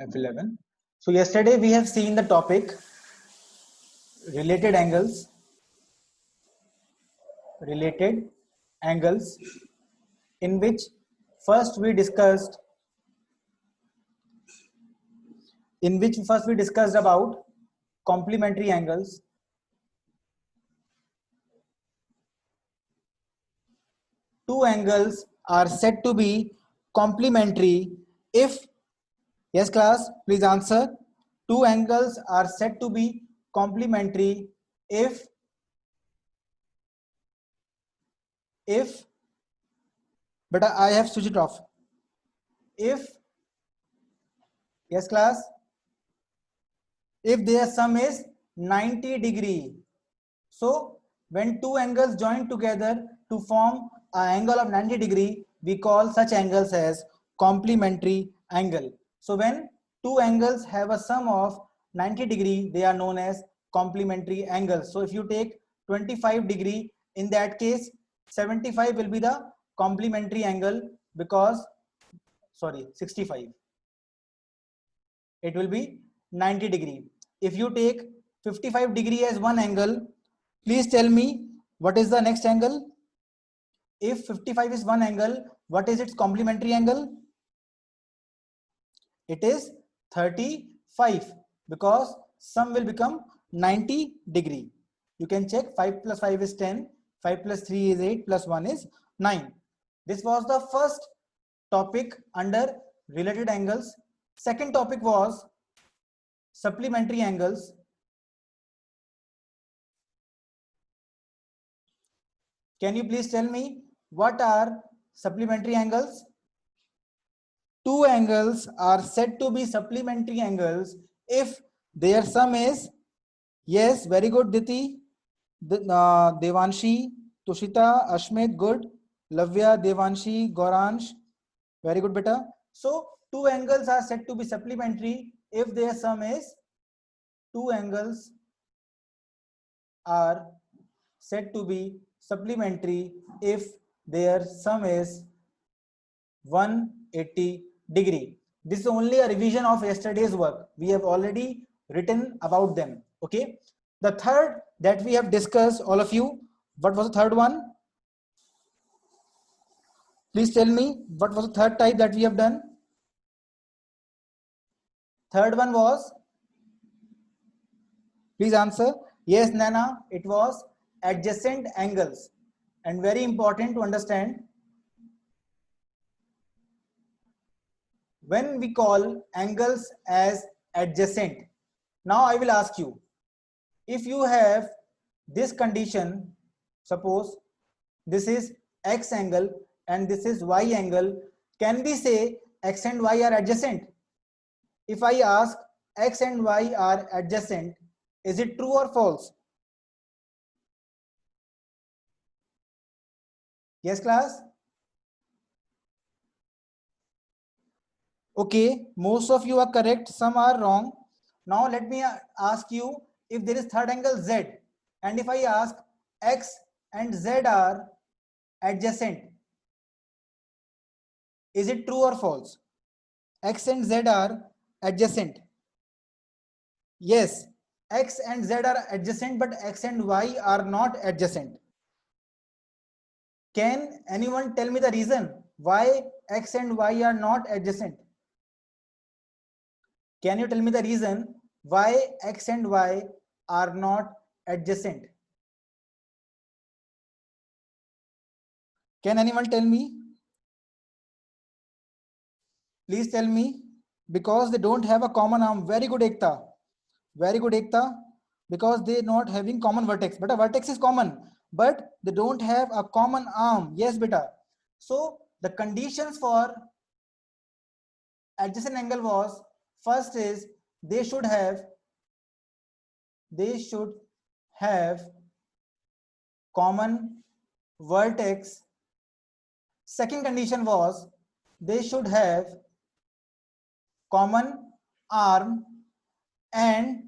F11. So yesterday we have seen the topic related angles, in which first we discussed about complementary angles. Two angles are said to be complementary if, yes class, please answer. Two angles are said to be complementary if but I have switched it off. If, yes class, if their sum is 90 degree. So when two angles join together to form an angle of 90 degree, we call such angles as complementary angle. So when two angles have a sum of 90 degree, they are known as complementary angles. So if you take 25 degree, in that case 75 will be the complementary angle, because 65, it will be 90 degree. If you take 55 degree as one angle, please tell me what is the next angle. If 55 is one angle, what is its complementary angle? It is 35, because sum will become 90 degree. You can check 5 plus 5 is 10, 5 plus 3 is 8, plus 1 is 9. This was the first topic under related angles. Second topic was supplementary angles. Can you please tell me what are supplementary angles? Two angles are said to be supplementary angles if their sum is, yes, very good Diti, Devanshi, Tushita, Ashmit, good, Lavya, Devanshi, Gauransh, very good beta. So two angles are said to be supplementary if their sum is, two angles are said to be supplementary if their sum is 180 degree. This is only a revision of yesterday's work. We have already written about them. Okay. The third that we have discussed, all of you, what was the third one? Please tell me what was the third type that we have done? Third one was, please answer. Yes, Nana, it was adjacent angles. And very important to understand, when we call angles as adjacent. Now I will ask you, if you have this condition, suppose this is X angle and this is Y angle, can we say X and Y are adjacent? If I ask X and Y are adjacent, is it true or false? Yes, class? Okay, most of you are correct, some are wrong. Now let me ask you, if there is third angle Z, and if I ask X and Z are adjacent, is it true or false? X and Z are adjacent. Yes, X and Z are adjacent, but X and Y are not adjacent. Can anyone tell me the reason why X and Y are not adjacent? Can you tell me the reason why X and Y are not adjacent? Can anyone tell me? Please tell me. Because they don't have a common arm. Very good, Ekta. Very good, Ekta. Because they not having common vertex. But a vertex is common, but they don't have a common arm. Yes, beta. So the conditions for adjacent angle was, first is they should have common vertex. Second condition was they should have common arm, and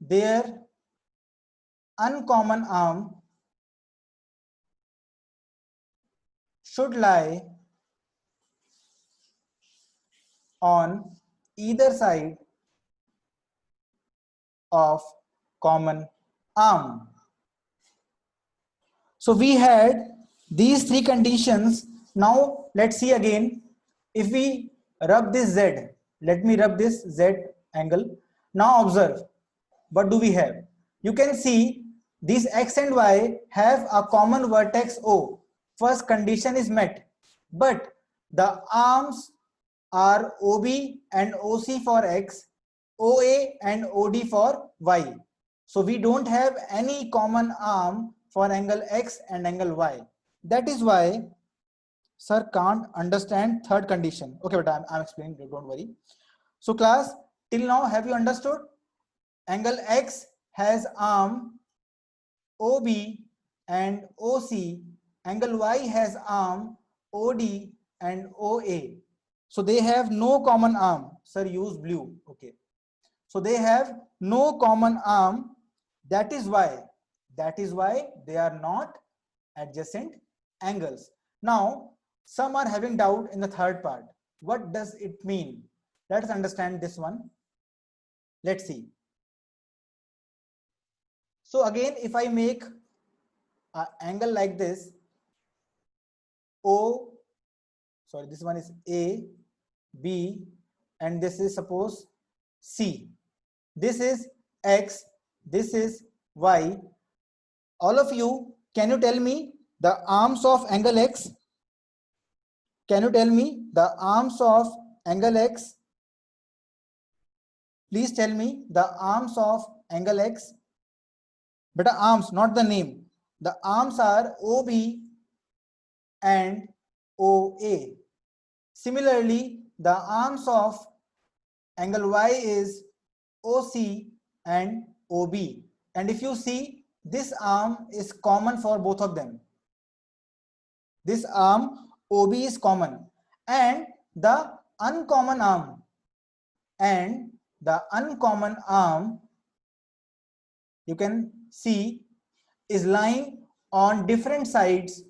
their uncommon arm should lie on either side of common arm. So we had these three conditions. Now let's see again. If we rub this Z, let me rub this Z angle. Now observe, what do we have? You can see these X and Y have a common vertex O. First condition is met, but the arms are OB and OC for X, OA and OD for Y. So we don't have any common arm for angle X and angle Y. That is why sir can't understand third condition. Okay, but I'm explaining, don't worry. So class, till now have you understood? Angle X has arm OB and OC. Angle Y has arm OD and OA. So they have no common arm. Sir, use blue. Okay. So they have no common arm. That is why they are not adjacent angles. Now, some are having doubt in the third part. What does it mean? Let's understand this one. Let's see. So again, if I make an angle like this, this one is A, B, and this is suppose C. This is X, this is Y. All of you, can you tell me the arms of angle X? Can you tell me the arms of angle X? Please tell me the arms of angle X. But the arms, not the name. The arms are OB and OA. Similarly, the arms of angle Y is OC and OB. And if you see, this arm is common for both of them. This arm OB is common, and the uncommon arm you can see is lying on different sides.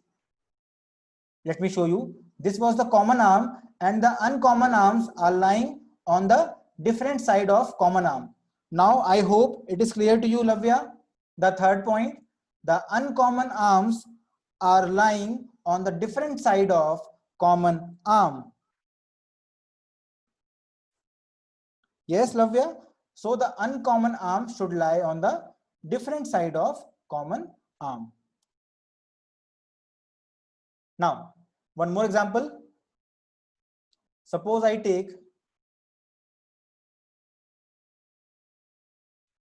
Let me show you. This was the common arm, and the uncommon arms are lying on the different side of common arm. Now I hope it is clear to you, Lavya. The third point, the uncommon arms are lying on the different side of common arm. Yes, Lavya. So the uncommon arm should lie on the different side of common arm. Now, one more example. Suppose I take,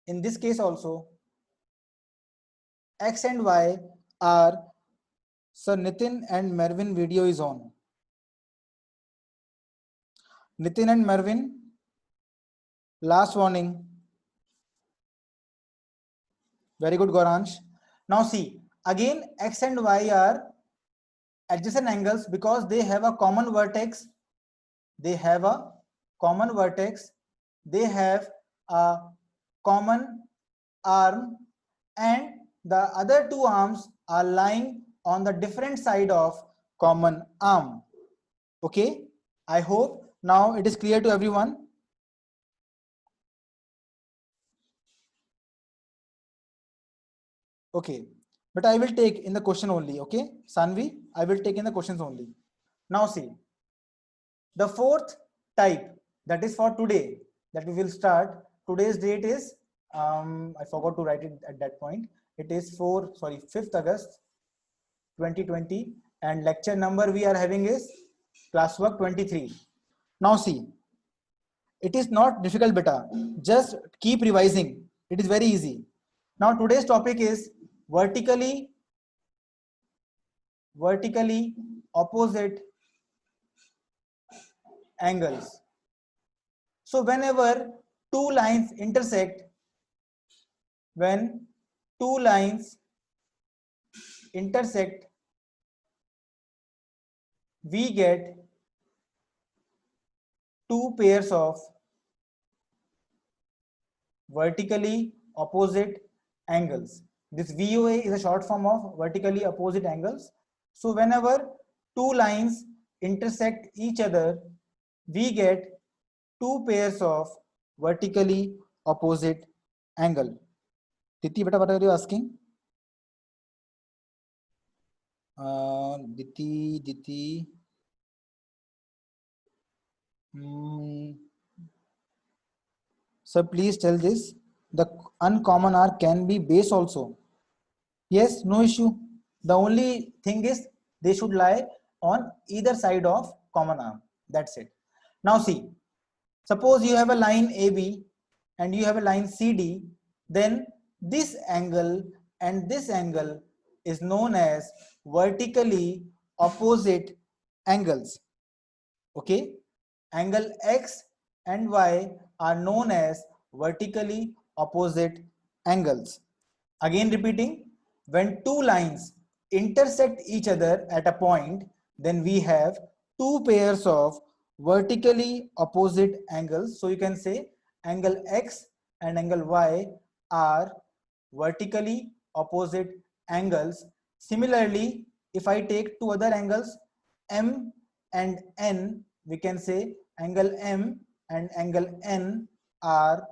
in this case also, X and Y are, Sir Nitin and Mervin video is on. Nitin and Mervin, last warning. Very good, Goransh. Now see, again X and Y are adjacent angles because they have a common vertex. They have a common vertex. They have a common arm, and the other two arms are lying on the different side of common arm. Okay, I hope now it is clear to everyone. Okay, but I will take in the question only. Okay, Sanvi, I will take in the questions only. Now see, the fourth type, that is for today, that we will start. Today's date is, I forgot to write it at that point. It is 5th August 2020, and lecture number we are having is classwork 23. Now see, it is not difficult beta, just keep revising. It is very easy. Now today's topic is vertically opposite angles. So whenever two lines intersect, we get two pairs of vertically opposite angles. This VOA is a short form of vertically opposite angles. So whenever two lines intersect each other, we get two pairs of vertically opposite angle. Diti, beta, what are you asking? Diti. So please tell this. The uncommon arc can be base also. Yes, no issue. The only thing is they should lie on either side of common arm. That's it. Now see, suppose you have a line AB and you have a line CD, then this angle and this angle is known as vertically opposite angles. Okay, angle X and Y are known as vertically opposite angles. Again repeating, when two lines intersect each other at a point, then we have two pairs of vertically opposite angles. So you can say angle X and angle Y are vertically opposite angles. Similarly, if I take two other angles, M and N, we can say angle M and angle N are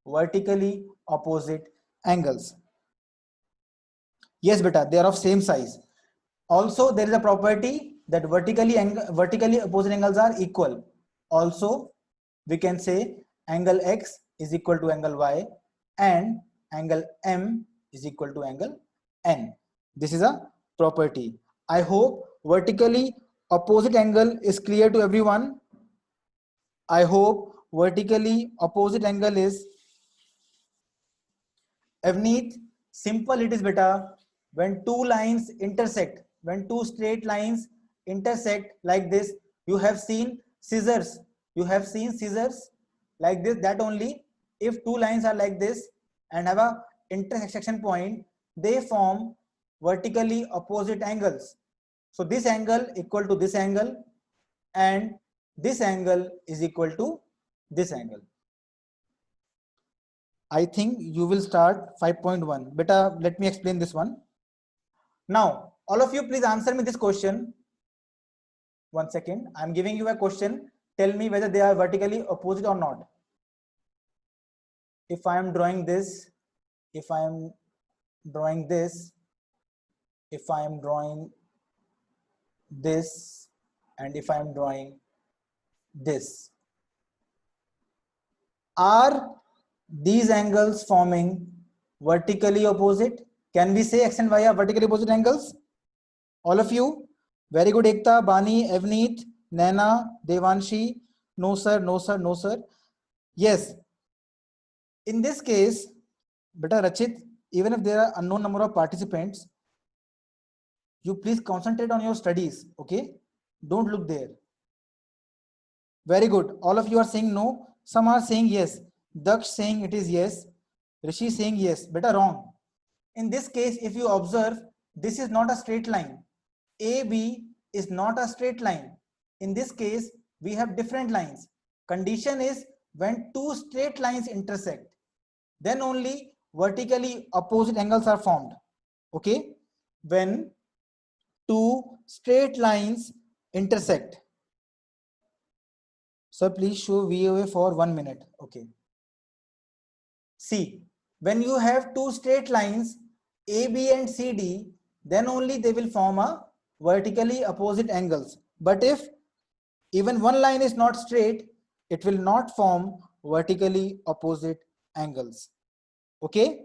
vertically opposite angles. Yes, beta, they are of same size. Also, there is a property that vertically opposite angles are equal. Also, we can say angle X is equal to angle Y and angle M is equal to angle N. This is a property. I hope vertically opposite angle is clear to everyone. I hope vertically opposite angle is Avneet, simple it is beta. When two lines intersect, when two straight lines intersect like this, you have seen scissors. You have seen scissors like this. That only if two lines are like this and have a intersection point, they form vertically opposite angles. So this angle equal to this angle and this angle is equal to this angle. I think you will start 5.1. Beta, let me explain this one. Now, all of you please answer me this question. 1 second. I'm giving you a question. Tell me whether they are vertically opposite or not. If I am drawing this, if I am drawing this, if I am drawing this, and if I am drawing this, are these angles forming vertically opposite? Can we say X and Y are vertically opposite angles? All of you? Very good, Ekta, Bani, Evneet, Naina, Devanshi. No sir, no sir, no sir. Yes. In this case, beta Rachit, even if there are unknown number of participants, you please concentrate on your studies, okay? Don't look there. Very good. All of you are saying no. Some are saying yes. Daksh saying it is yes. Rishi saying yes. Beta wrong. In this case, if you observe, this is not a straight line. AB is not a straight line. In this case, we have different lines. Condition is when two straight lines intersect, then only vertically opposite angles are formed. Okay? When two straight lines intersect. So please show VOA for 1 minute. Okay. See, when you have two straight lines, AB and CD, then only they will form a vertically opposite angles. But if even one line is not straight, it will not form vertically opposite angles. Okay?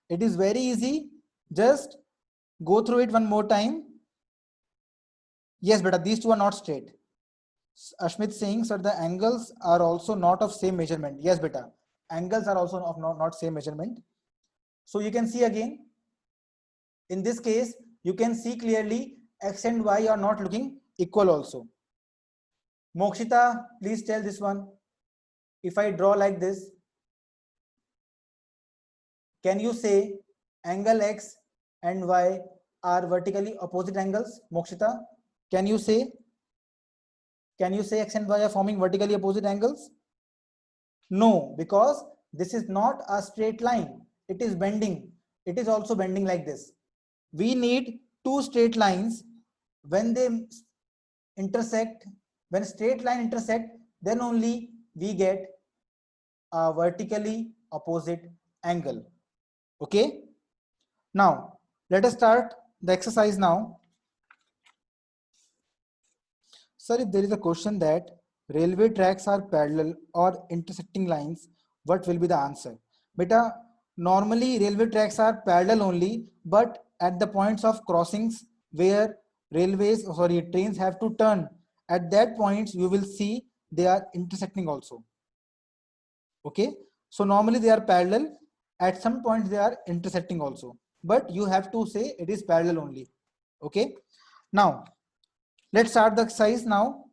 It is very easy. Just go through it one more time. Yes, but these two are not straight. Ashmit saying, sir, the angles are also not of same measurement. Yes, beta. Angles are also of not same measurement. So you can see again, in this case, you can see clearly X and Y are not looking equal also. Mokshita, please tell this one. If I draw like this, can you say angle X and Y are vertically opposite angles? Mokshita, can you say X and Y are forming vertically opposite angles? No, because this is not a straight line. It is bending. It is also bending like this. We need two straight lines. When they intersect, when straight line intersect, then only we get a vertically opposite angle. Okay, now let us start the exercise now. Sir, if there is a question that railway tracks are parallel or intersecting lines, what will be the answer? Beta, normally railway tracks are parallel only, but at the points of crossings where trains have to turn, at that points you will see they are intersecting also. Okay, so normally they are parallel, at some points they are intersecting also, but you have to say it is parallel only. Okay, now let's start the exercise now.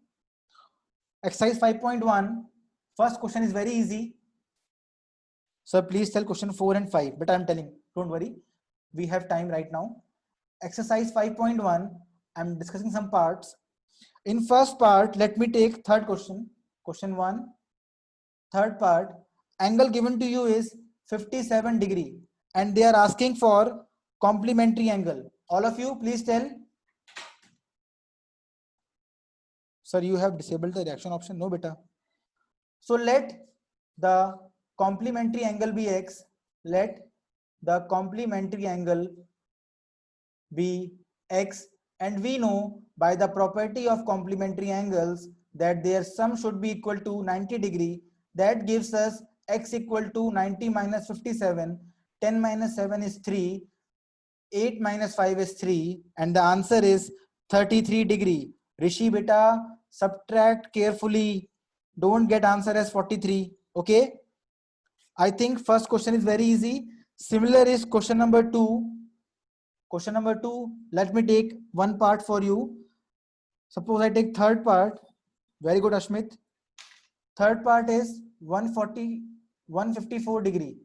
Exercise 5.1, first question is very easy. So please tell question 4 and 5, but I'm telling, don't worry, we have time right now. Exercise 5.1, I'm discussing some parts. In first part, let me take third question. Question 1, third part, angle given to you is 57 degree and they are asking for complementary angle. All of you, please tell. Sir, you have disabled the reaction option. No, beta. So let the complementary angle be x. Let the complementary angle be x, and we know by the property of complementary angles that their sum should be equal to 90 degree. That gives us x equal to 90 minus 57. 10 minus 7 is 3. 8 minus 5 is 3, and the answer is 33 degree. Rishi beta, subtract carefully. Don't get answer as 43. Okay, I think first question is very easy. Similar is question number 2. Question number 2, let me take one part for you. Suppose I take third part. Very good, Ashmit. Third part is 154 degree.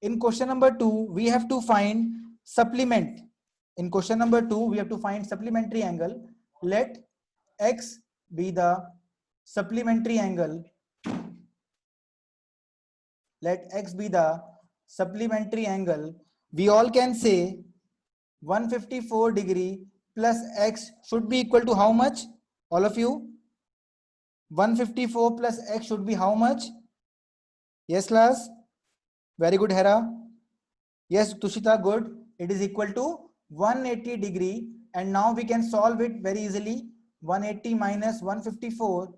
In question number 2, we have to find supplement. In question number 2, we have to find supplementary angle. Let x be the supplementary angle. Let x be the supplementary angle. We all can say 154 degree plus x should be equal to how much? All of you? 154 plus x should be how much? Yes, class? Very good, Hera. Yes, Tushita, good. It is equal to 180 degree, and now we can solve it very easily. 180 minus 154.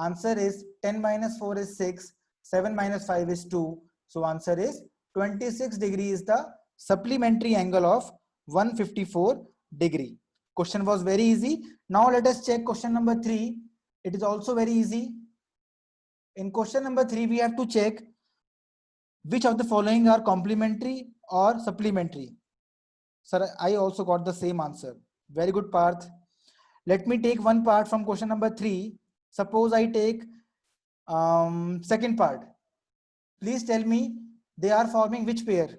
Answer is 10 minus 4 is 6. 7 minus 5 is 2. So answer is 26 degree is the supplementary angle of 154 degree. Question was very easy. Now let us check question number 3. It is also very easy. In question number 3, we have to check which of the following are complementary or supplementary. Sir, I also got the same answer. Very good, Parth. Let me take one part from question number 3. Suppose I take second part. Please tell me they are forming which pair?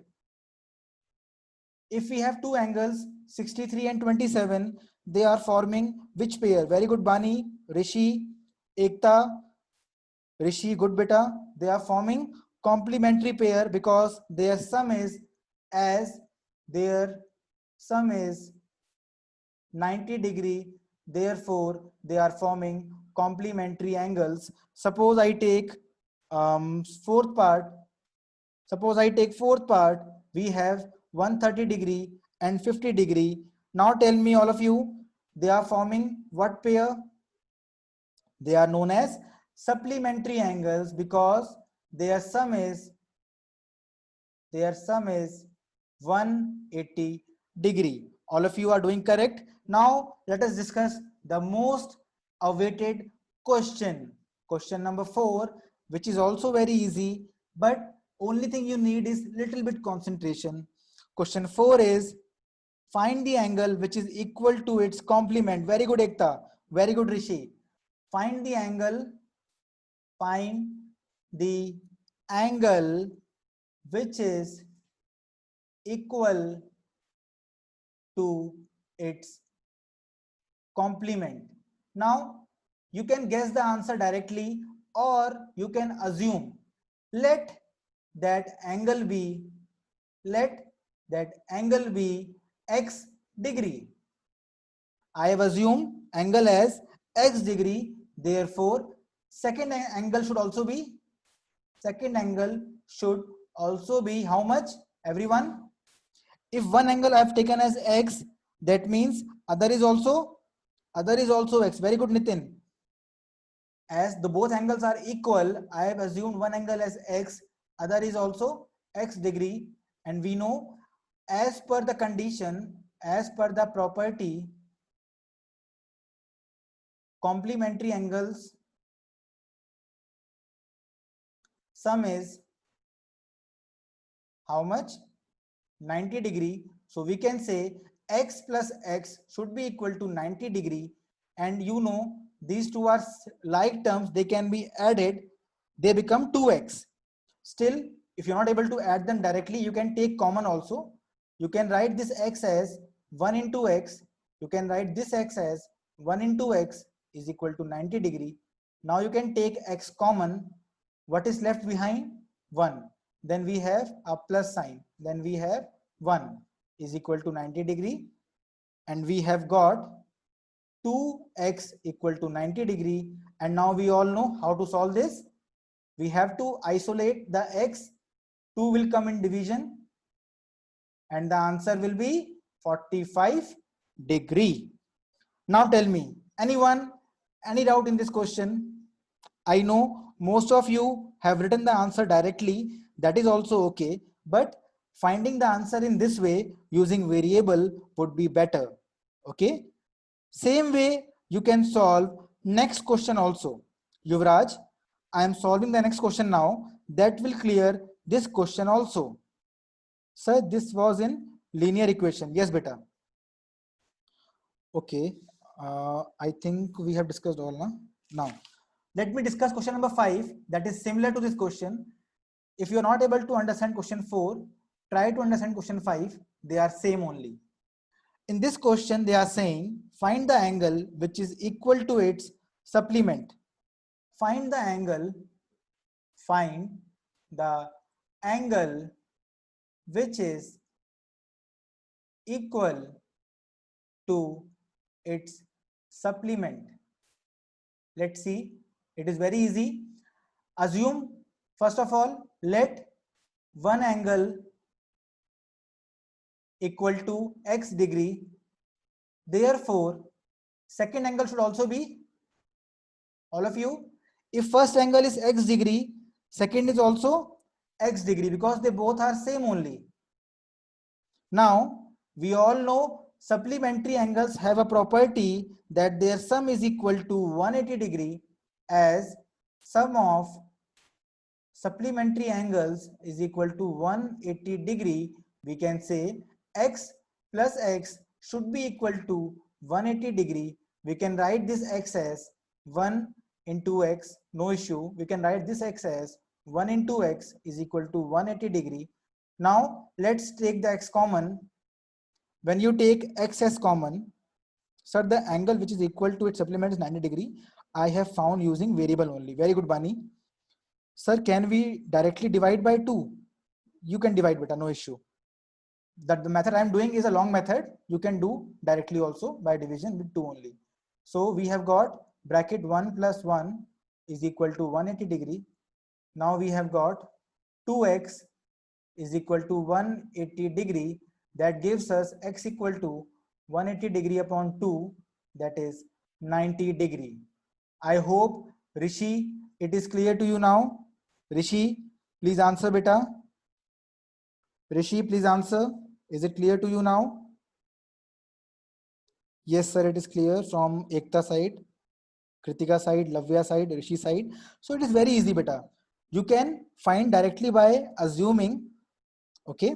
If we have two angles 63 and 27, they are forming which pair? Very good, Bani, Rishi, Ekta, Rishi, good beta. They are forming complementary pair because their sum is 90 degree. Therefore, they are forming complementary angles. Suppose I take fourth part. Suppose I take fourth part. We have 130 degree and 50 degree. Now tell me, all of you, they are forming what pair? They are known as supplementary angles because their sum is 180 degree. All of you are doing correct. Now let us discuss the most awaited question. Question number 4, which is also very easy, but only thing you need is little bit concentration. Question 4 is find the angle which is equal to its complement. Very good, Ekta. Very good, Rishi. Find the angle which is equal to its complement. Now you can guess the answer directly or you can assume. Let that angle be x degree. I have assumed angle as x degree, therefore second angle should also be, second angle should also be how much, everyone? If one angle I have taken as x, that means other is also x. Very good, Nitin. As the both angles are equal, I have assumed one angle as x, other is also x degree, and we know as per the condition, as per the property, complementary angles sum is how much? 90 degree. So we can say x plus x should be equal to 90 degree, and you know these two are like terms, they can be added, they become 2x. Still, if you're not able to add them directly, you can take common also. You can write this x as 1 into x, you can write this x as 1 into x is equal to 90 degree. Now you can take x common. What is left behind? 1. Then we have a plus sign. Then we have 1 is equal to 90 degree. And we have got 2x equal to 90 degree. And now we all know how to solve this. We have to isolate the x. 2 will come in division. And the answer will be 45 degree. Now tell me, anyone, any doubt in this question? I know most of you have written the answer directly. That is also okay. But finding the answer in this way using variable would be better. Okay. Same way you can solve next question also. Yuvraj, I am solving the next question now. That will clear this question also. Sir, this was in linear equation. Yes, beta. Okay. I think we have discussed all now. Now, let me discuss question number 5 that is similar to this question. If you are not able to understand question 4, try to understand question 5. They are same only. In this question, they are saying find the angle which is equal to its supplement. Find the angle which is equal to its supplement. Let's see, it is very easy. Assume, first of all, let one angle equal to x degree. Therefore, second angle should also be, all of you, if first angle is x degree, second is also x degree because they both are same only. Now, we all know supplementary angles have a property that their sum is equal to 180 degree, as sum of supplementary angles is equal to 180 degree. We can say x plus x should be equal to 180 degree. We can write this x as 1 into x, no issue. We can write this x as 1 into x is equal to 180 degree. Now let's take the x common. When you take x as common, sir, the angle which is equal to its supplement is 90 degree. I have found using variable only. Very good, Bani. Sir, can we directly divide by 2? You can divide, beta, no issue. That the method I am doing is a long method. You can do directly also by division with 2 only. So we have got bracket 1 plus 1 is equal to 180 degree. Now we have got 2x is equal to 180 degree. That gives us x equal to 180 degree upon 2, that is 90 degree. I hope, Rishi, it is clear to you now. Rishi, please answer, beta. Rishi, please answer. Is it clear to you now? Yes, sir, it is clear from Ekta side, Kritika side, Lavya side, Rishi side. So it is very easy, beta. You can find directly by assuming. Okay,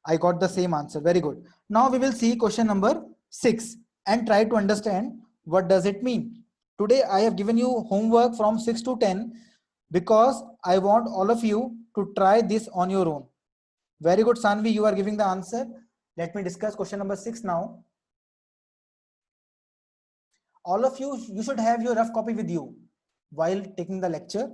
I got the same answer. Very good. Now we will see question number 6 and try to understand what does it mean. Today I have given you homework from 6 to 10 because I want all of you to try this on your own. Very good, Sanvi, you are giving the answer. Let me discuss question number 6 now. All of you should have your rough copy with you while taking the lecture.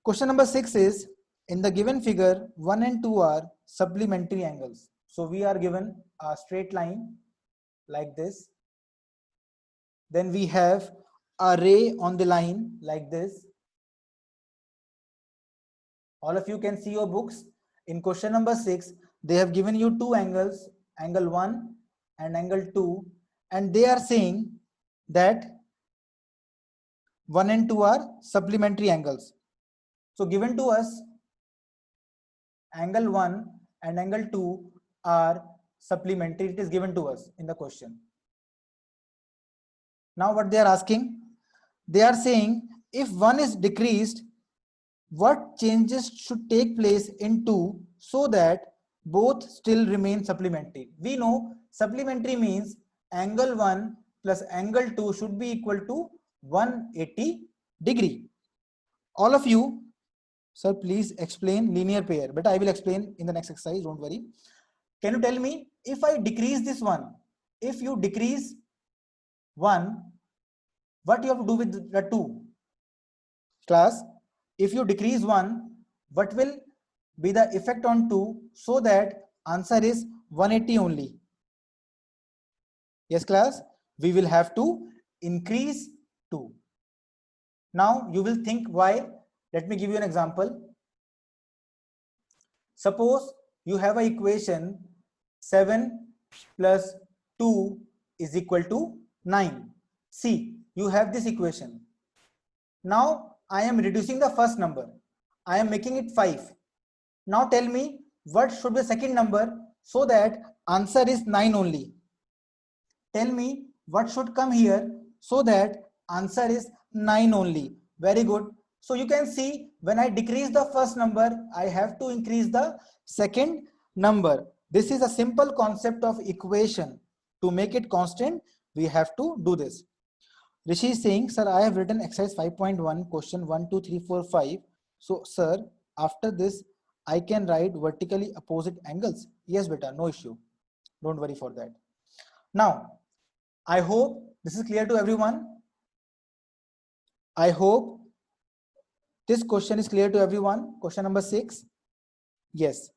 Question number 6 is, in the given figure, 1 and 2 are supplementary angles. So we are given a straight line like this. Then we have a ray on the line like this. All of you can see your books. In question number 6, they have given you two angles, angle 1 and angle 2, and they are saying that 1 and 2 are supplementary angles. So given to us, angle 1 and angle 2 are supplementary. It is given to us in the question. Now what they are asking? They are saying if 1 is decreased, what changes should take place in 2 so that both still remain supplementary? We know supplementary means angle 1 plus angle 2 should be equal to 180 degree. All of you, sir, please explain linear pair, but I will explain in the next exercise, don't worry. Can you tell me, if I decrease this one, if you decrease 1, what you have to do with the 2? Class, if you decrease 1, what will be the effect on 2 so that answer is 180 only? Yes, class, we will have to increase 2. Now you will think why. Let me give you an example. Suppose you have an equation 7 plus 2 is equal to 9. See, you have this equation. Now I am reducing the first number. I am making it 5. Now tell me what should be the second number so that answer is 9 only. Tell me what should come here so that answer is 9 only. Very good. So you can see when I decrease the first number, I have to increase the second number. This is a simple concept of equation. To make it constant, we have to do this. Rishi is saying, sir, I have written exercise 5.1, question 1, 2, 3, 4, 5. So, sir, after this, I can write vertically opposite angles. Yes, beta, no issue. Don't worry for that. Now, I hope this is clear to everyone. I hope this question is clear to everyone. Question number 6. Yes.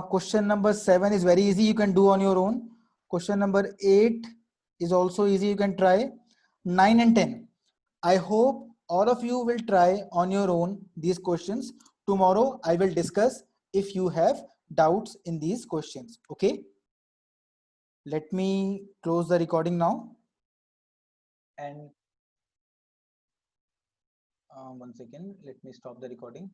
Question number 7 is very easy. You can do on your own. Question number 8 is also easy. You can try. 9 and 10. I hope all of you will try on your own these questions. Tomorrow I will discuss if you have doubts in these questions. Okay. Let me close the recording now. And 1 second. Let me stop the recording.